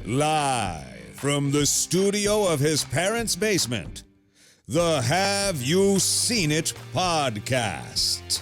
Live from the studio of his parents' basement, the Have You Seen It podcast.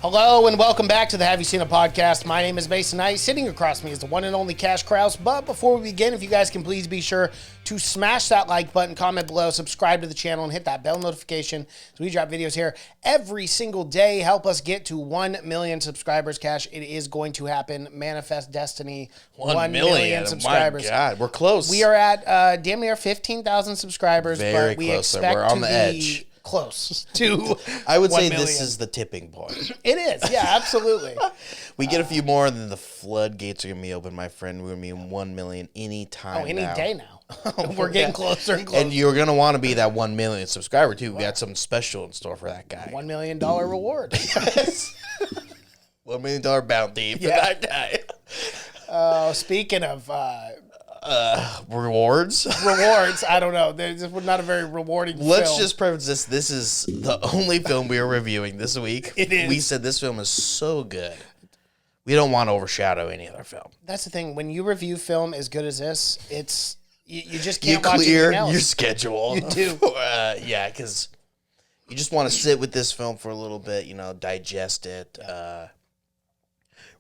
Hello and welcome back to the Have You Seen It podcast. My name is Mason Knight. Sitting across me is the one and only Cash Krause. But before we begin, if you guys can please be sure to smash that like button, comment below, subscribe to the channel, and hit that bell notification so we drop videos here every single day. Help us get to 1 million subscribers, Cash. It is going to happen. Manifest destiny. 1 million subscribers. My God, we're close. We are at damn near 15,000 subscribers. Very but we close. expect We're on to the be edge. Close to I would 1 say million. this is the tipping point. It is, yeah, absolutely. We get a few more, and then the floodgates are going to be open, my friend. We're going to be in 1 million any time Any now. day now. We're getting closer and closer. And you're going to want to be that 1 million subscriber, too. We got something special in store for that guy. $1 million reward. Yes. $1 million bounty for that guy. Speaking of Rewards? rewards, I don't know. This was not a very rewarding Let's film. just preface this. This is the only film we are reviewing this week. It is. We said this film is so good. We don't want to overshadow any other film. That's the thing. When you review film as good as this, it's you just You can't watch clear anything else. your schedule. You do. Yeah, because you just want to sit with this film for a little bit, digest it.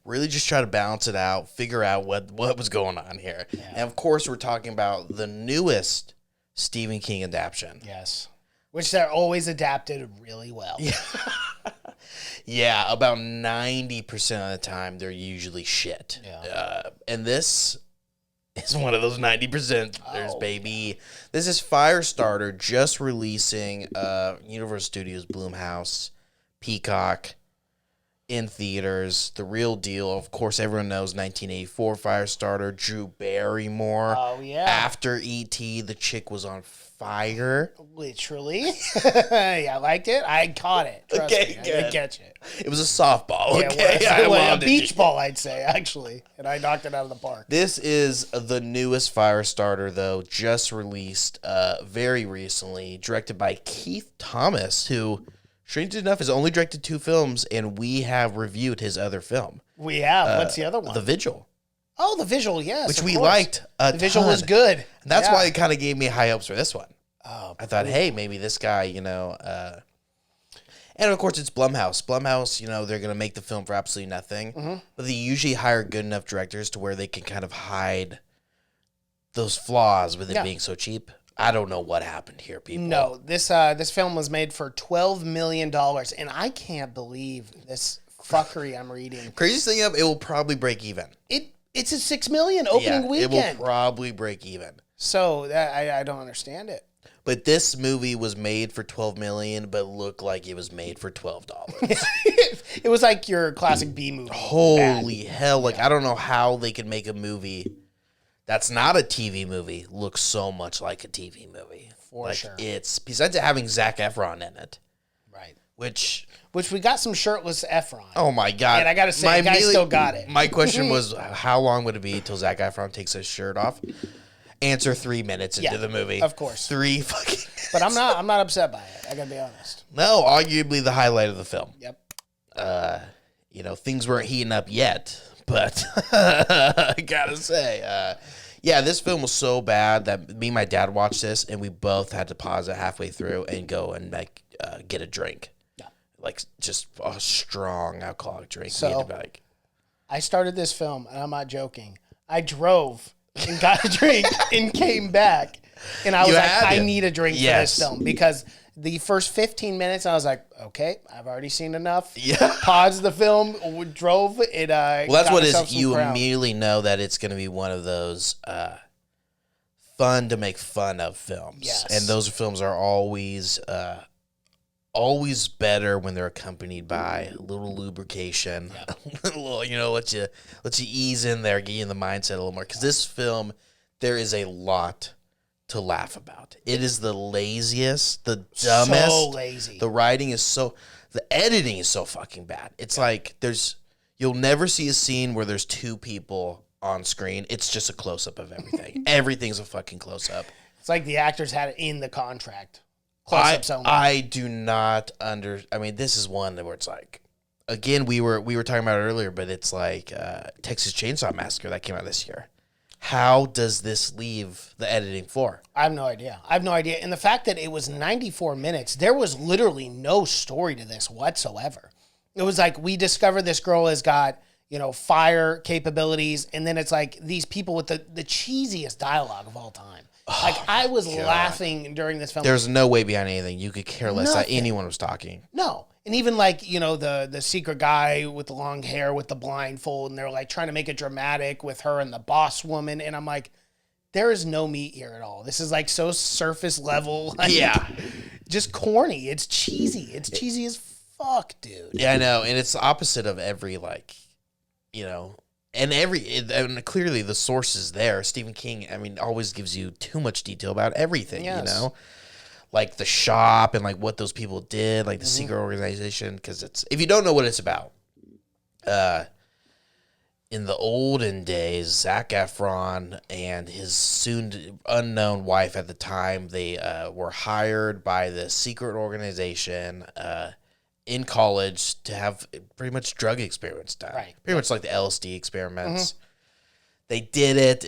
Really just try to balance it out, figure out what was going on here. Yeah. And, of course, we're talking about the newest Stephen King adaptation. Yes. Which they're always adapted really well. Yeah, about 90% of the time, they're usually shit. Yeah. And this is one of those 90%. There's baby. This is Firestarter just releasing Universal Studios, Blumhouse, Peacock, in theaters. The real deal, of course, everyone knows 1984 Firestarter, Drew Barrymore. Oh, yeah. After E.T., the chick was on fire. Literally. Yeah, I liked it. I caught it. Trust me. I did catch it. It was a softball, Yeah, okay? it was. I A loved it. beach ball, I'd say, actually. And I knocked it out of the park. This is the newest Firestarter, though, just released very recently, directed by Keith Thomas, who, strangely enough, has only directed 2 films, and we have reviewed his other film. We have. What's the other one? The Vigil. Oh, The Vigil, yes. Which of we course. liked a The Vigil ton. was good. And that's Yeah. why it kind of gave me high hopes for this one. Oh, I thought, hey, maybe this guy, and of course it's Blumhouse. Blumhouse, they're going to make the film for absolutely nothing. Mm-hmm. But they usually hire good enough directors to where they can kind of hide those flaws with it being so cheap. I don't know what happened here, people. No, this film was made for $12 million, and I can't believe this fuckery I'm reading. Craziest thing up, it will probably break even. It's a $6 million opening weekend. It will probably break even. So I don't understand it. But this movie was made for $12 million, but looked like it was made for $12. It was like your classic B movie. Holy hell! I don't know how they could make a movie that's not a TV movie look so much like a TV movie. For sure. It's besides it having Zac Efron in it, Right. which we got some shirtless Effron. oh my God! And I gotta say, the guy still got it. My question was, how long would it be till Zac Efron takes his shirt off? Answer 3 minutes into the movie. Of course. 3 fucking minutes. But I'm not upset by it. I gotta be honest. No, arguably the highlight of the film. Yep. Things weren't heating up yet, but I gotta say, this film was so bad that me and my dad watched this, and we both had to pause it halfway through and go and get a drink. Yeah. Just a strong alcoholic drink. So, I started this film, and I'm not joking. I drove and got a drink and came back, and I was I need a drink for this film because the first 15 minutes I was like, okay, I've already seen enough. Yeah. Paused the film, drove it. Well, that's what it is. You immediately know that it's going to be one of those fun to make fun of films. Yes. And those films are always better when they're accompanied by a little lubrication, a little, let you ease in there, get you in the mindset a little more. Because this film, there is a lot to laugh about. It is the laziest, the dumbest. So lazy. The writing is the editing is so fucking bad. It's like you'll never see a scene where there's 2 people on screen. It's just a close-up of everything. Everything's a fucking close-up. It's like the actors had it in the contract. Close-ups only. I do not I mean, this is one where it's like, again, we were talking about it earlier, but it's like Texas Chainsaw Massacre that came out this year. How does this leave the editing floor? I have no idea. And the fact that it was 94 minutes, there was literally no story to this whatsoever. It was like, we discovered this girl has got, fire capabilities. And then it's like these people with the cheesiest dialogue of all time. Like, I was laughing during this film. There's no way behind anything. You could care less that anyone was talking. No. And even like, the secret guy with the long hair with the blindfold, and they're like trying to make it dramatic with her and the boss woman. And I'm like, there is no meat here at all. This is like so surface level. Like, just corny. It's cheesy. It's cheesy as fuck, dude. Yeah, I know. And it's the opposite of every, like, and clearly the source is there. Stephen King, always gives you too much detail about everything, Like the shop and like what those people did, like the secret organization. Because if you don't know what it's about, in the olden days, Zac Efron and his soon unknown wife at the time, they were hired by the secret organization in college to have pretty much drug experiments done. Right. Pretty much like the LSD experiments. They did it.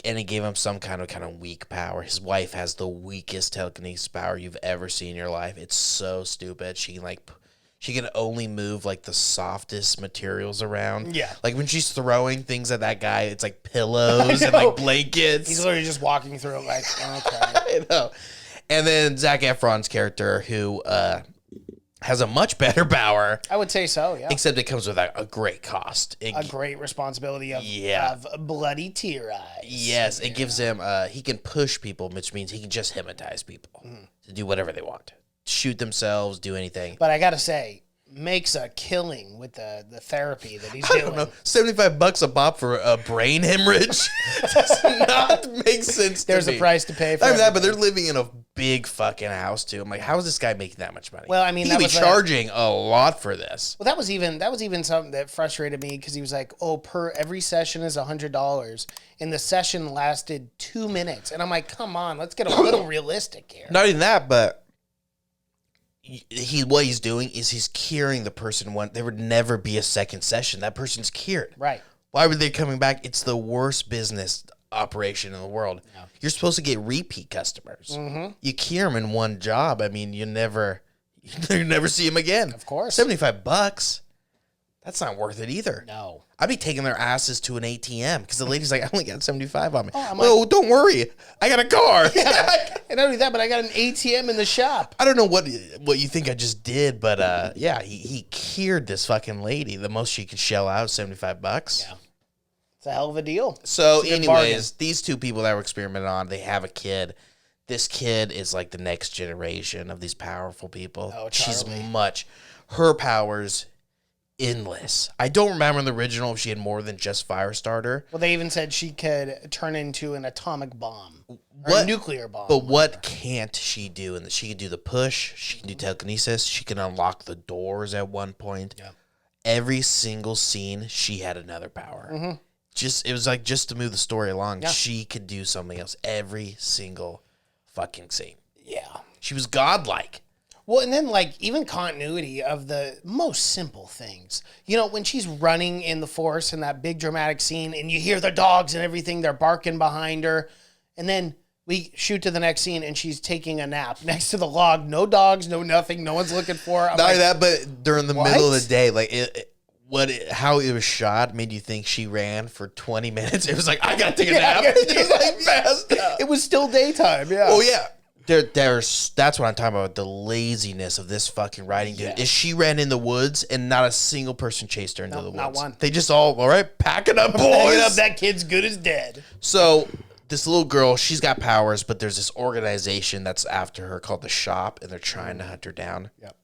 And it gave him some kind of weak power. His wife has the weakest telekinesis power you've ever seen in your life. It's so stupid. She can only move like the softest materials around. Yeah. Like when she's throwing things at that guy, it's like pillows and like blankets. He's literally just walking through it like, okay. I know. And then Zac Efron's character, who has a much better power. I would say so, yeah. Except it comes with a great cost. A great responsibility of bloody tear eyes. Yes, it gives him, he can push people, which means he can just hypnotize people to do whatever they want. Shoot themselves, do anything. But I gotta say, makes a killing with the therapy that he's doing. I don't know, $75 a pop for a brain hemorrhage does not make sense to There's me. A price to pay for that, but they're living in a big fucking house too. I'm like, how is this guy making that much money? Well, he could be charging a lot for this. Well, that was even something that frustrated me, because he was like, every session is $100, and the session lasted 2 minutes, and I'm like, come on, let's get a little realistic here. Not even that, but what he's doing is he's curing the person. There would never be a second session. That person's cured. Right. Why were they coming back? It's the worst business operation in the world. Yeah. You're supposed to get repeat customers. You cure them in one job. you never see them again. Of course. $75. That's not worth it either. No. I'd be taking their asses to an ATM because the lady's like, I only got 75 on me. Don't worry. I got a car. Yeah. And not only that, but I got an ATM in the shop. I don't know what you think I just did, but he cured this fucking lady. The most she could shell out is $75. Yeah. It's a hell of a deal. So anyways, these two people that were experimented on, they have a kid. This kid is like the next generation of these powerful people. Oh, Charlie. Her powers endless. I don't remember in the original if she had more than just Firestarter. Well, they even said she could turn into an atomic bomb. Or a nuclear bomb. But what can't she do? And she can do the push. She can do telekinesis. She can unlock the doors at one point. Yeah. Every single scene, she had another power. It was like just to move the story along. Yeah. She could do something else every single fucking scene. Yeah. She was godlike. Well, and then, like, even continuity of the most simple things. When she's running in the forest in that big dramatic scene, and you hear the dogs and everything, they're barking behind her. And then we shoot to the next scene, and she's taking a nap next to the log. No dogs, no nothing. No one's looking for her. Not only that, but during the middle of the day, like, how it was shot made you think she ran for 20 minutes. It was like, I gotta take a nap. It was still daytime, yeah. Oh, yeah. That's what I'm talking about. The laziness of this fucking writing dude. Is she ran in the woods and not a single person chased her into the woods. Not one. They just all right, packing up, boys. Packing up, that kid's good as dead. So this little girl, she's got powers, but there's this organization that's after her called the Shop, and they're trying to hunt her down. Yep.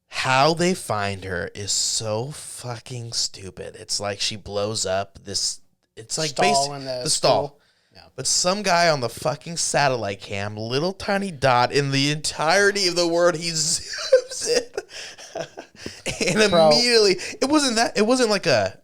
How they find her is so fucking stupid. It's like she blows up this. It's like stall in the stall. Yeah. But some guy on the fucking satellite cam, little tiny dot in the entirety of the world, he zooms in, and immediately it wasn't like a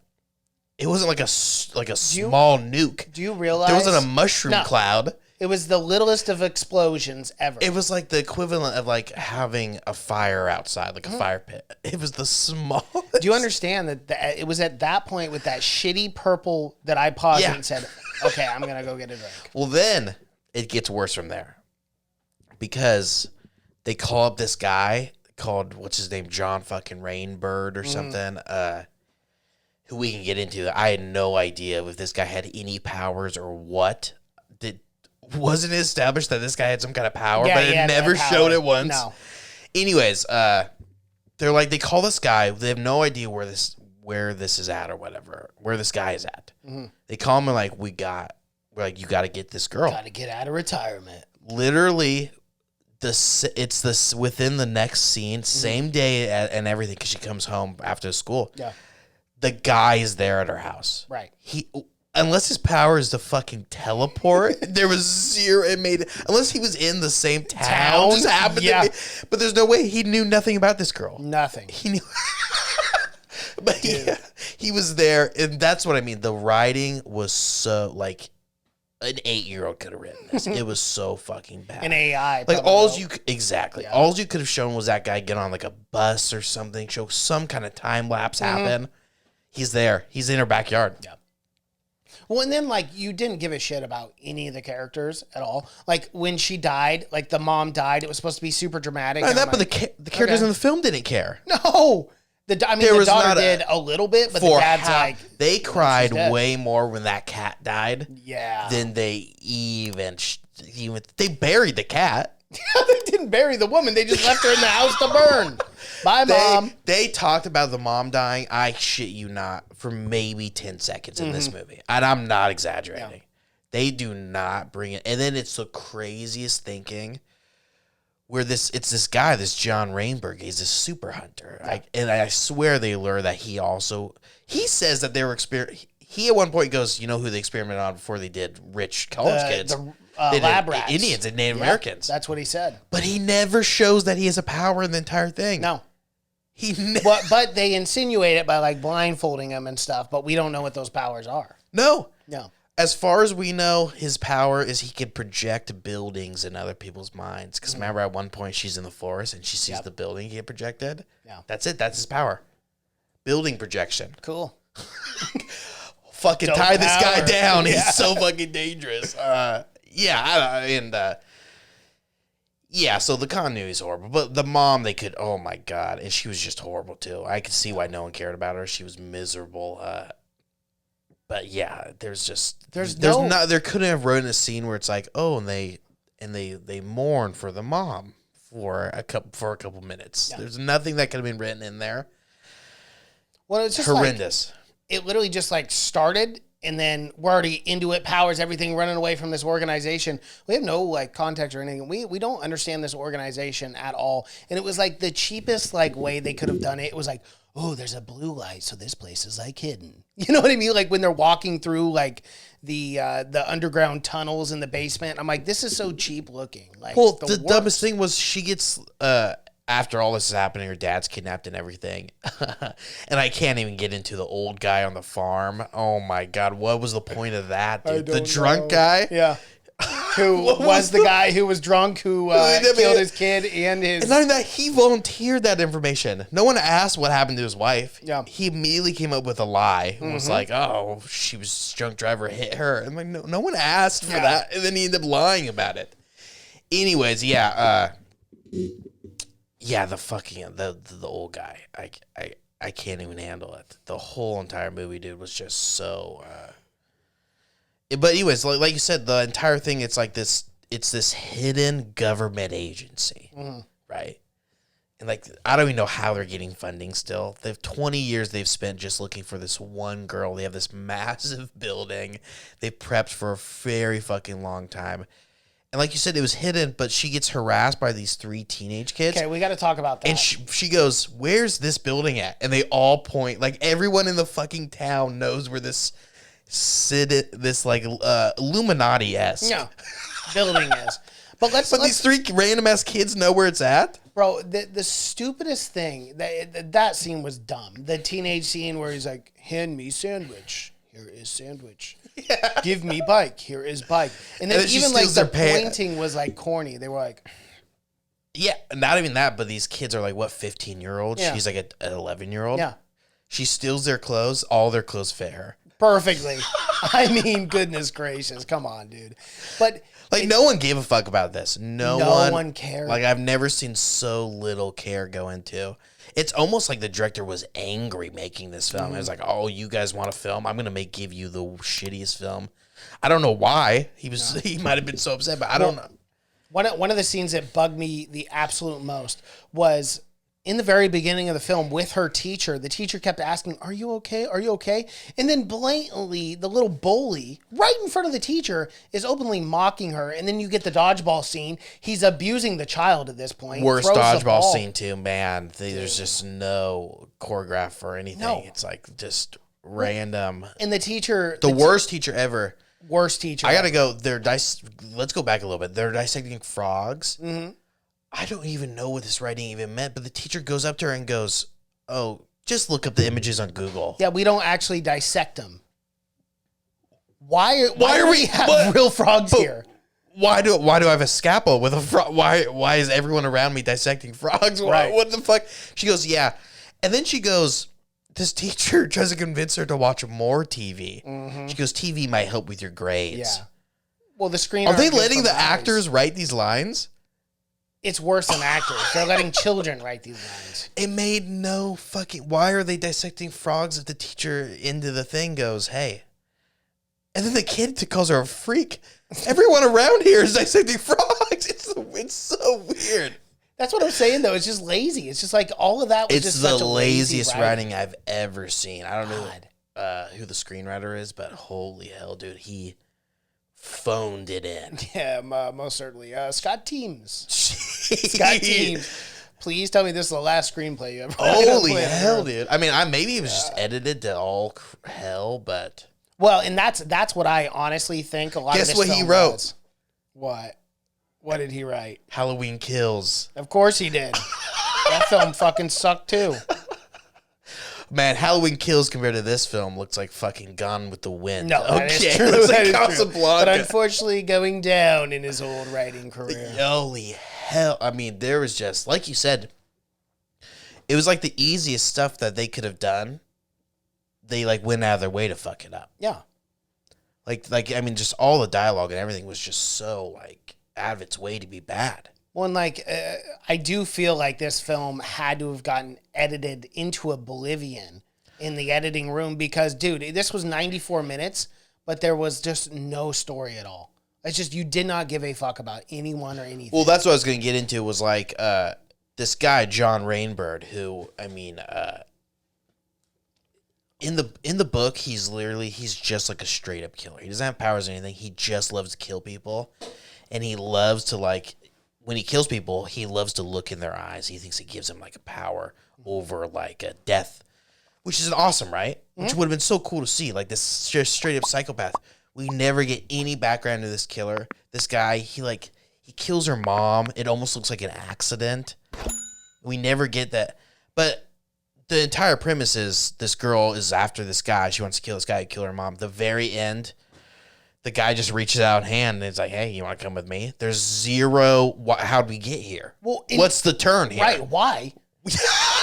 small nuke. Do you realize there wasn't a mushroom cloud? It was the littlest of explosions ever. It was like the equivalent of like having a fire outside, like a fire pit. It was the smallest. Do you understand that it was at that point with that shitty purple that I paused and said, okay, I'm going to go get a drink. Well, then it gets worse from there because they call up this guy called, what's his name? John fucking Rainbird or something. Who we can get into. I had no idea if this guy had any powers or what. Wasn't it established that this guy had some kind of power, but it never showed it once? No. Anyways, they're like, they call this guy. They have no idea where this is at or whatever, where this guy is at. Mm-hmm. They call him and like, we're like, you got to get this girl. Got to get out of retirement. Literally, it's this within the next scene, same day and everything, because she comes home after school. Yeah. The guy is there at her house. Right. Unless his power is to fucking teleport, there was zero. It made unless he was in the same town. Just happened to be, but there's no way he knew nothing about this girl. Nothing. He knew, but he was there, and that's what I mean. The writing was so like an 8-year-old could have written this. It was so fucking bad. An AI, like all you could have shown was that guy get on like a bus or something, show some kind of time lapse happen. He's there. He's in her backyard. Yeah. Well, and then, like, you didn't give a shit about any of the characters at all. Like, when she died, like, the mom died, it was supposed to be super dramatic. But the characters in the film didn't care. No! The daughter did a little bit, but the dad's like... They cried way more when that cat died. Yeah. Than they even... They buried the cat. They didn't bury the woman. They just left her in the house to burn. Bye, Mom. They talked about the mom dying, I shit you not, for maybe 10 seconds in this movie. And I'm not exaggerating. Yeah. They do not bring it. And then it's the craziest thinking where it's this guy, this John Rainberg, he's a super hunter. I swear they lure that he says that they were he at one point goes, you know who they experimented on before they did rich college kids? They lab rats. Indians and Native Americans. That's what he said. But he never shows that he has a power in the entire thing. No. But they insinuate it by like blindfolding him and stuff, but we don't know what those powers are. No. No. As far as we know, his power is he can project buildings in other people's minds. Because remember at one point she's in the forest and she sees the building get projected? Yeah. That's it. That's his power. Building projection. Cool. Fucking tie this guy down. Yeah. He's so fucking dangerous. So the continuity is horrible. But the mom, oh my God. And she was just horrible too. I could see why no one cared about her. She was miserable. But yeah, there couldn't have written a scene where it's like, oh, and they mourn for the mom for a couple minutes. Yeah. There's nothing that could have been written in there. Well, it's just horrendous. It literally just like started, and then we're already into it. Powers, everything, running away from this organization. We have no like context or anything. We don't understand this organization at all. And it was like the cheapest like way they could have done it. It was like, oh, there's a blue light, so this place is like hidden. You know what I mean? Like when they're walking through like the underground tunnels in the basement. I'm like, this is so cheap looking. Like, well, the dumbest thing was she gets after all this is happening, her dad's kidnapped and everything. And I can't even get into the old guy on the farm. Oh my God, what was the point of that, dude? The drunk guy? Yeah. Who was the guy who was drunk, who killed his kid and his... And not only that, he volunteered that information. No one asked what happened to his wife. Yeah. He immediately came up with a lie and was like, oh, she was drunk driver hit her. I'm like, no one asked for that. And then he ended up lying about it. Anyways, the fucking the old guy. I can't even handle it. The whole entire movie, dude, was just so. But anyways, like you said, the entire thing, it's like this. It's this hidden government agency, right? And like I don't even know how they're getting funding. Still, they've 20 years they've spent just looking for this one girl. They have this massive building. They prepped for a very fucking long time. And like you said, it was hidden, but she gets harassed by these 3 teenage kids. Okay, we got to talk about that. And she goes, where's this building at? And they all point, like everyone in the fucking town knows where this Illuminati-esque building is. But these 3 random ass kids know where it's at? Bro, the stupidest thing, that scene was dumb. The teenage scene where he's like, hand me sandwich. here is sandwich. Give me bike, here is bike. And then she even like steals the their pointing was like corny. They were like, Yeah, not even that, but these kids are like, what, 15-year-olds? Yeah. She's like an 11-year-old. yeah, She steals their clothes. All their clothes fit her. perfectly. I mean, goodness gracious, come on, dude. But Like, no one gave a fuck about this. No one cared. Like, I've never seen so little care go into. It's almost like the director was angry making this film. It was like, oh, you guys want a film? I'm going to give you the shittiest film. I don't know why. He might have been so upset, but I don't know. One of the scenes that bugged me the absolute most was in the very beginning of the film with her teacher. The teacher kept asking, "Are you okay? Are you okay?" And then blatantly, the little bully right in front of the teacher is openly mocking her. And then you get the dodgeball scene. He's abusing the child at this point. Worst Throws the dodgeball ball. scene, too, man. There's just no choreograph or anything. No. It's like just random. And the teacher, The worst teacher ever. worst teacher. I gotta go. Let's go back a little bit. They're dissecting frogs. Mm-hmm. I don't even know what this writing even meant, but the teacher goes up to her and goes, "Oh, just look up the images on Google." Yeah, we don't actually dissect them. Why Why do are we we- have what? real frogs But- here? Why do I have a scalpel with a frog? Why is everyone around me dissecting frogs? Right. What the fuck? She goes, "Yeah," and then she goes. This teacher tries to convince her to watch more TV. She goes, "TV might help with your grades." Yeah. Well, the screen. Are they letting the actors write these lines? It's worse than actors. They're letting children write these lines. It made no fucking... Why are they dissecting frogs if the teacher into the thing goes, "Hey"? And then the kid calls her a freak. Everyone around here is dissecting frogs. It's so weird. That's what I'm saying, though. It's just lazy. It's just like all of that was It's just the such a lazy laziest writing I've ever seen. I don't know who the screenwriter is, but holy hell, dude. He phoned it in. Yeah, most certainly. Scott Teams. Scott Teams. Please tell me this is the last screenplay you ever Holy hell, dude. I mean, maybe it was just edited to all hell, but... Well, and that's what I honestly think a lot of Guess this what he film wrote? was. What? What did he write? Halloween Kills. Of course he did. That film fucking sucked too. Man, Halloween Kills compared to this film looks like fucking Gone with the Wind. No, that is true. Looks That like is true. Casablanca. But unfortunately, going down in his old writing career. Holy hell. I mean, there was just, like you said, it was like the easiest stuff that they could have done. They like went out of their way to fuck it up. Yeah. Like I mean, just all the dialogue and everything was just so like out of its way to be bad. Well, and like, I do feel like this film had to have gotten edited into oblivion in the editing room because, dude, this was 94 minutes, but there was just no story at all. It's just you did not give a fuck about anyone or anything. Well, that's what I was going to get into was like this guy, John Rainbird, who, I mean, in the book, he's just like a straight up killer. He doesn't have powers or anything. He just loves to kill people. And he loves to like, when he kills people, he loves to look in their eyes. He thinks it gives him like a power over like a death, which is awesome, right? Mm-hmm. Which would have been so cool to see. Like this just straight up psychopath. We never get any background to this killer. This guy, he kills her mom. It almost looks like an accident. We never get that. But the entire premise is this girl is after this guy. She wants to kill this guy, kill her mom. The very end, the guy just reaches out a hand and it's like, "Hey, you want to come with me?" There's zero. How'd we get here? Well, what's the turn here? right? Why?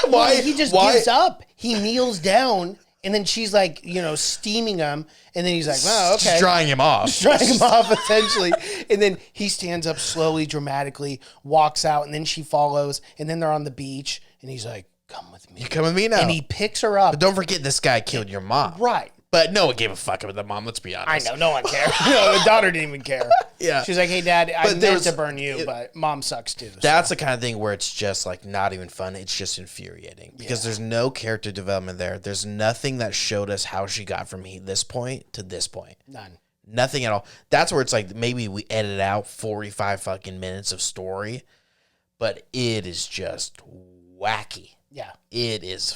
Why? He just gives up. He kneels down, and then she's like, steaming him, and then he's like, "Oh, okay." Just drying him off. Drying him off, essentially. And then he stands up slowly, dramatically, walks out, and then she follows, and then they're on the beach, and he's like, "Come with me." You come with me now. And he picks her up. But don't forget, this guy killed your mom. Right. But no one gave a fuck about the mom. Let's be I honest. know, no one cared. No, the daughter didn't even care. Yeah. She's like, "Hey, Dad, I But there meant was- to burn you, but Mom sucks too." That's the kind of thing where it's just like not even fun. It's just infuriating because there's no character development there. There's nothing that showed us how she got from this point to this point. None. Nothing at all. That's where it's like maybe we edit out 45 fucking minutes of story, but it is just wacky. Yeah. It is.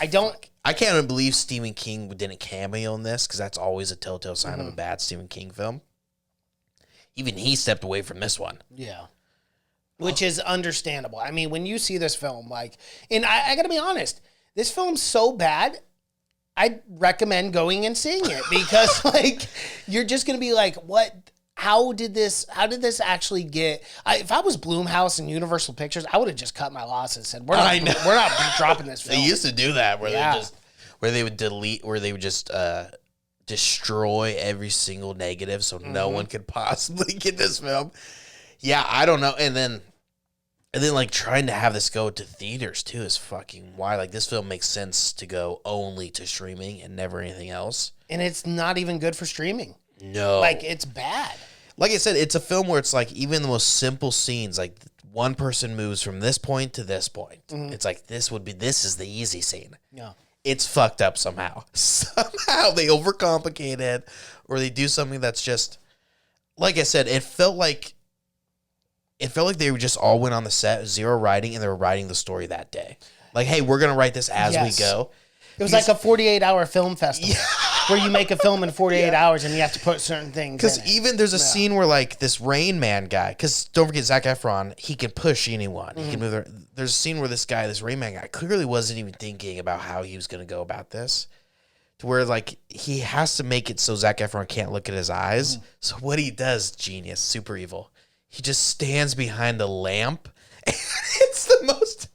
I can't even believe Stephen King didn't cameo in this because that's always a telltale sign of a bad Stephen King film. Even he stepped away from this one. Yeah. Which is understandable. I mean, when you see this film, like, and I got to be honest, this film's so bad, I'd recommend going and seeing it because like you're just gonna be like, what? How did this actually get? If I was Blumhouse and Universal Pictures, I would have just cut my losses and said, we're not dropping this film. They used to do that where they would delete, where they would just destroy every single negative so no one could possibly get this film. Yeah, I don't know. And then like trying to have this go to theaters too is fucking why. Like this film makes sense to go only to streaming and never anything else. And it's not even good for streaming. No. Like it's bad. Like I said, it's a film where it's like even the most simple scenes, like one person moves from this point to this point. It's like this is the easy scene. Yeah. It's fucked up somehow. Somehow they overcomplicate it, or they do something that's just, like I said, it felt like they just all went on the set, zero writing, and they were writing the story that day. Like, hey, we're gonna write this as we go. It was like a 48-hour film festival where you make a film in 48 hours and you have to put certain things. Because even there's a scene where like this Rain Man guy, because don't forget Zac Efron, he can push anyone. He can move. There's a scene where this Rain Man guy, clearly wasn't even thinking about how he was going to go about this. To where like he has to make it so Zac Efron can't look at his eyes. So what he does, genius, super evil. He just stands behind a lamp. It's the most.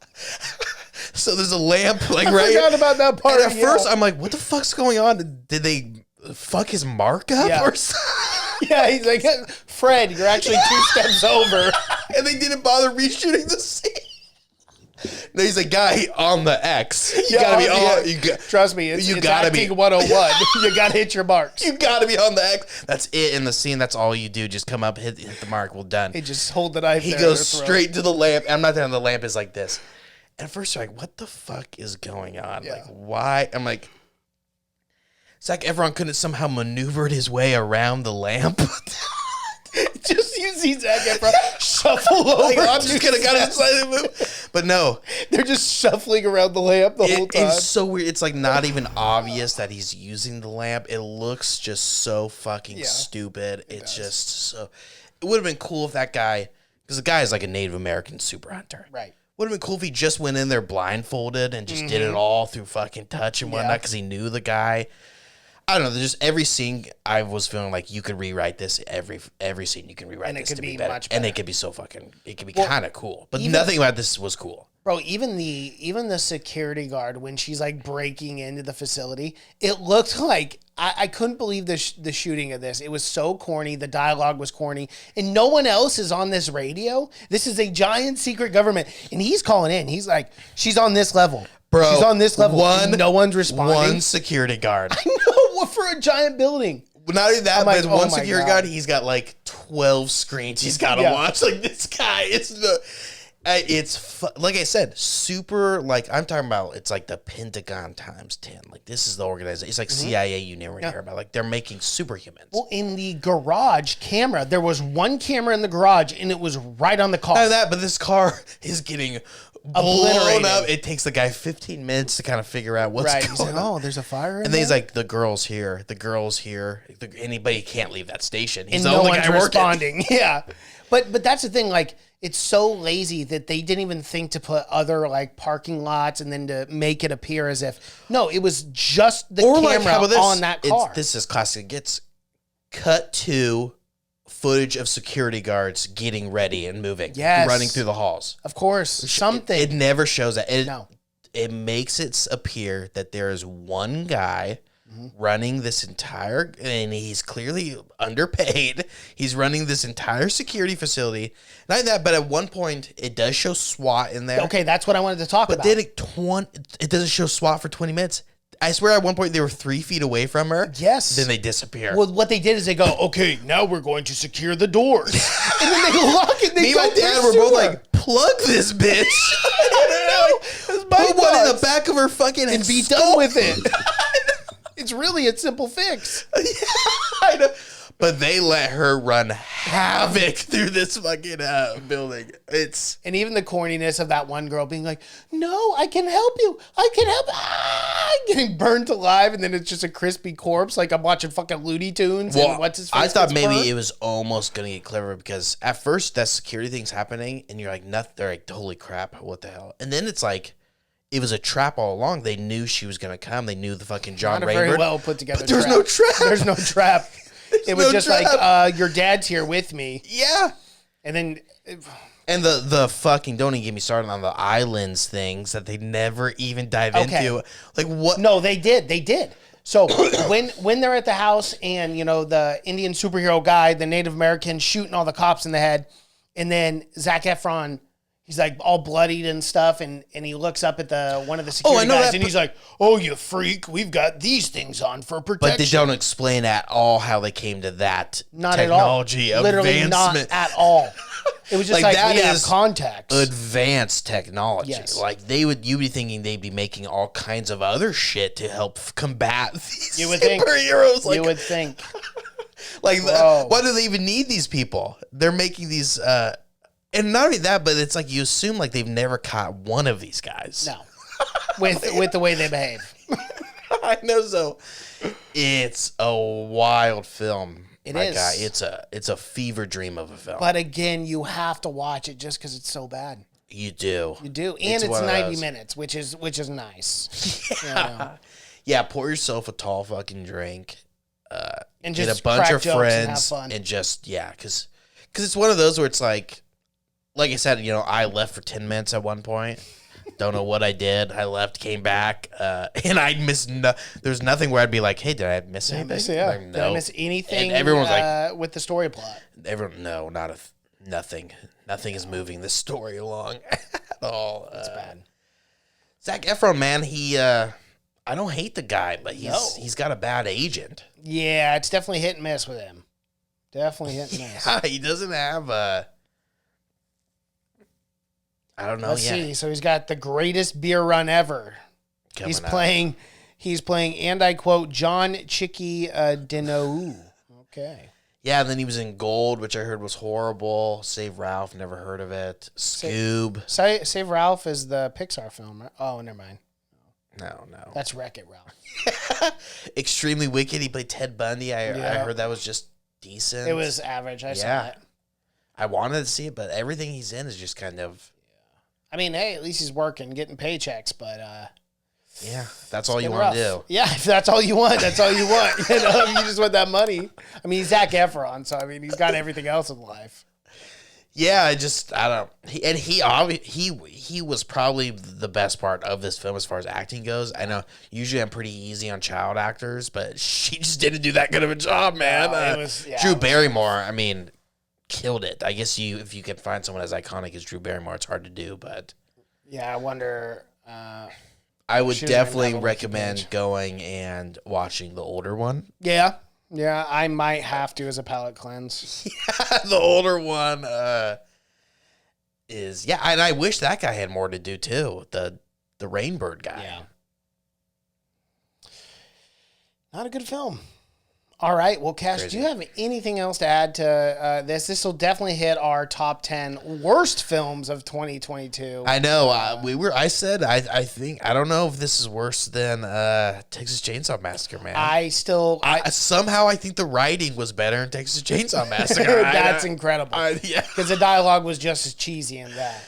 So there's a lamp, like, right? I forgot about that part. And at first, I'm like, what the fuck's going on? Did they fuck his mark up or something? Yeah, he's like, Fred, you're actually 2 steps over. And they didn't bother reshooting the scene. No, he's a guy on the X. You gotta be on. Trust me, it's acting 101. You gotta hit your marks. You gotta be on the X. That's it in the scene. That's all you do. Just come up, hit the mark. Well, done. He just hold the knife. He goes straight to the lamp. I'm not telling the lamp is like this. And at first, you're like, what the fuck is going on? Yeah. Like, why? I'm like, Zac Efron couldn't somehow maneuvered his way around the lamp. Just you see Zac Efron shuffle over. Like, I'm just gonna got inside the movie. But no. They're just shuffling around the lamp the whole time. It's so weird. It's like not even obvious that he's using the lamp. It looks just so fucking stupid. It's just so. It would have been cool if that guy, because the guy is like a Native American super hunter. Right. Would have been cool if he just went in there blindfolded and just did it all through fucking touch and whatnot because he knew the guy. I don't know. There's just every scene I was feeling like you could rewrite this. Every scene you can rewrite this to be better. And it could be so fucking. It could be kind of cool. But nothing about this was cool. Bro, even the security guard when she's like breaking into the facility, it looked like I couldn't believe the shooting of this. It was so corny. The dialogue was corny, and no one else is on this radio. This is a giant secret government, and he's calling in. He's like, "She's on this level, bro. She's on this level." And no one's responding. One security guard. I know, for a giant building. Not only that, but like, one security guard. He's got like 12 screens. He's got to watch. Like this guy is the. It's like I said, super. Like I'm talking about, it's like the Pentagon times 10. Like this is the organization. It's like CIA. You never hear about. Like they're making superhumans. Well, in the garage camera, there was one camera in the garage, and it was right on the car. Not that, but this car is getting blown up. It takes the guy 15 minutes to kind of figure out what's going He's like, on. oh, there's a fire. And then he's like, the girl's here. The girl's here. Anybody can't leave that station. He's and the only one's guy responding. Yeah, but that's the thing. Like, it's so lazy that they didn't even think to put other like parking lots and then to make it appear as if it was just the camera on that car. This is classic. It gets cut to footage of security guards getting ready and moving, running through the halls. Of course, something. It never shows that. It makes it appear that there is one guy running this entire, and he's clearly underpaid. He's running this entire security facility. Not that, but at one point, it does show SWAT in there. Okay, that's what I wanted to talk about. But then it doesn't show SWAT for 20 minutes. I swear at one point they were 3 feet away from her. Yes. Then they disappear. Well, what they did is they go, okay, now we're going to secure the doors. And then they lock it. Me and my dad were both like, plug this bitch. Put one in the back of her fucking and be done with it. It's really a simple fix. I know. But they let her run havoc through this fucking building. And even the corniness of that one girl being like, no, I can help you. I can help. Getting burnt alive, and then it's just a crispy corpse. Like I'm watching fucking Looney Tunes. Well, and what's his face I thought maybe it was almost going to get clever because at first that security thing's happening, and you're like, nothing. They're like, holy crap, what the hell? And then it's like, it was a trap all along. They knew she was going to come. They knew the fucking John Not a Rainbird. very well put together. But there's no trap. There's no trap. It was no just trap. like your dad's here with me, Yeah. and then. And the fucking, don't even get me started on the islands things that they never even dive into. Like what? No, they did. So when they're at the house and, you know, the Indian superhero guy, the Native American shooting all the cops in the head, and then Zac Efron, he's like all bloodied and stuff, and he looks up at one of the security guys, and he's like, "Oh, you freak, we've got these things on for protection." But they don't explain at all how they came to that Not technology at all. Literally advancement. not at all. It was just like that we have is contacts. advanced technology. Yes. Like you'd be thinking they'd be making all kinds of other shit to help combat these You would think. superheroes. Like, You would think. like Bro. why do they even need these people? They're making these, and not only that, but it's like you assume like they've never caught one of these guys. No. With the way they behave. I know. So it's a wild film. It My is. guy, it's a fever dream of a film. But again, you have to watch it just because it's so bad. You do. You do, and it's one of 90 those. minutes, which is nice. Yeah, pour yourself a tall fucking drink. And Get just a bunch crack of jokes and have friends fun. and just because it's one of those where it's like I said, you know, I left for 10 minutes at one point. Don't know what I did. I left, came back, and I'd miss. There's nothing where I'd be like, "Hey, did I miss anything?" Like, Did I miss anything? And everyone's like, with the story plot. "Everyone, no, nothing. Nothing is moving this story along at all." It's bad. Zac Efron, man, I don't hate the guy, but he's got a bad agent. Yeah, it's definitely hit and miss with him. Definitely hit and miss. Yeah, he doesn't have I don't know. Let's see. So he's got the greatest beer run ever. He's playing, and I quote, John Chicky Denou. Okay. Yeah, and then he was in Gold, which I heard was horrible. Save Ralph, never heard of it. Scoob. Save Ralph is the Pixar film, right? Oh, never mind. No. That's Wreck-It Ralph. Extremely Wicked. He played Ted Bundy. I Yeah. heard that was just decent. It was average. I saw it. I wanted to see it, but everything he's in is just kind of... I mean, hey, at least he's working, getting paychecks, but yeah, that's all you been want to rough. do. Yeah, if that's all you want, that's all you want. You know, you just want that money. I mean, he's Zac Efron, so I mean, he's got everything else in life. Yeah, I don't. He was probably the best part of this film as far as acting goes. I know usually I'm pretty easy on child actors, but she just didn't do that good of a job, man. Drew Barrymore, I mean, killed it. I guess if you can find someone as iconic as Drew Barrymore, it's hard to do, but yeah, I wonder. I would she doesn't definitely have a wiki recommend page. going and watching the older one. Yeah, I might have to as a palate cleanse. The older one is and I wish that guy had more to do too. The Rainbird guy. Yeah, not a good film. All right. Well, Cash, Crazy. do you have anything else to add to this? This will definitely hit our top 10 worst films of 2022. I know. I said. I think. I don't know if this is worse than Texas Chainsaw Massacre, man. Somehow I think the writing was better in Texas Chainsaw Massacre. That's incredible. Yeah. Because the dialogue was just as cheesy in that.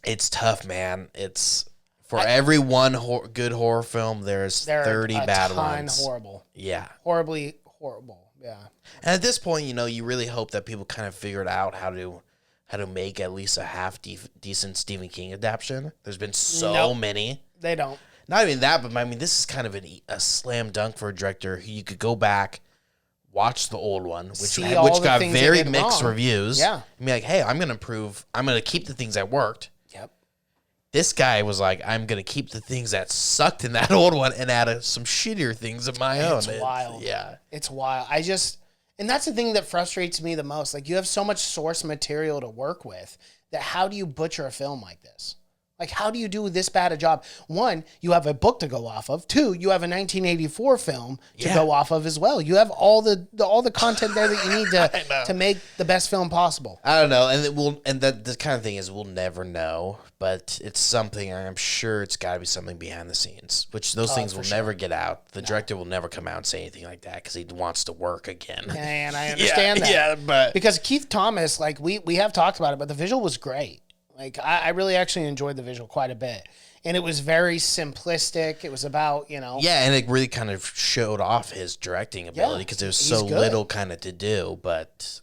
It's tough, man. It's for every one good horror film, there's 30 bad ones. Horrible. Yeah. Horribly horrible. Yeah. And at this point, you really hope that people kind of figured out how to make at least a half decent Stephen King adaptation. There's been so many. They don't. Not even that, but I mean, this is kind of a slam dunk for a director who you could go back, watch the old one, which got very mixed reviews. Yeah. And be like, hey, I'm going to keep the things that worked. Yep. This guy was like, I'm going to keep the things that sucked in that old one and add some shittier things of my own. It's wild. Yeah. It's wild. And that's the thing that frustrates me the most. Like, you have so much source material to work with that how do you butcher a film like this? Like, how do you do this bad a job? One, you have a book to go off of. Two, you have a 1984 film to go off of as well. You have all the content there that you need to make the best film possible. I don't know, and the kind of thing is we'll never know, but it's something. I'm sure it's got to be something behind the scenes, which those things will never get out. The director will never come out and say anything like that because he wants to work again. And I understand that. Yeah, but because Keith Thomas, like we have talked about it, but the visual was great. Like I really actually enjoyed the visual quite a bit. and it was very simplistic. It was about, Yeah, and it really kind of showed off his directing ability because there was so little kind of to do. But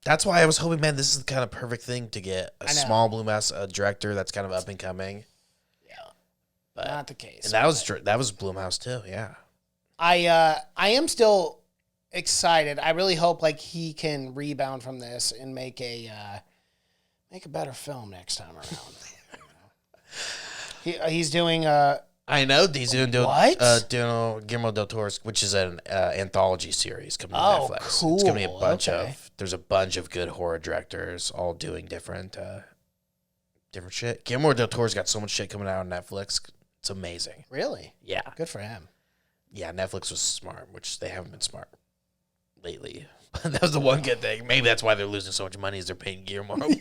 that's why I was hoping, man, this is the kind of perfect thing to get a small Blumhouse director that's kind of up and coming. Yeah, but not the case. And that was Blumhouse too. Yeah, I am still excited. I really hope like he can rebound from this and make a better film next time around. He's doing I know he's doing what? Guillermo del Toro's, which is an anthology series coming to Netflix. Cool. It's gonna be a bunch of there's a bunch of good horror directors all doing different shit. Guillermo del Toro's got so much shit coming out on Netflix. It's amazing. Really? Yeah. Good for him. Yeah, Netflix was smart, which they haven't been smart lately. That was the one good thing. Maybe that's why they're losing so much money is they're paying Guillermo. He's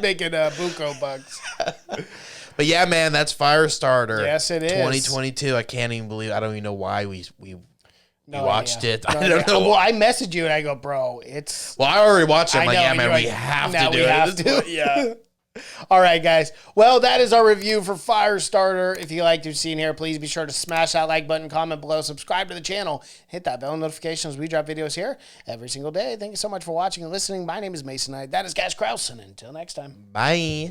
making buco bucks. But yeah, man, that's Firestarter. Yes, it is. 2022. I can't even believe. I don't even know why we watched it. No, I don't know. Well, I messaged you and I go, bro, it's. Well, I already watched it. I'm I like, know, yeah, man, you're we like, have now to do we it. have to. Yeah. All right, guys. Well, that is our review for Firestarter. If you liked what you've seen here, please be sure to smash that like button, comment below, subscribe to the channel, hit that bell notifications. We drop videos here every single day. Thank you so much for watching and listening. My name is Mason Knight. That is Cash Krause. And until next time. Bye.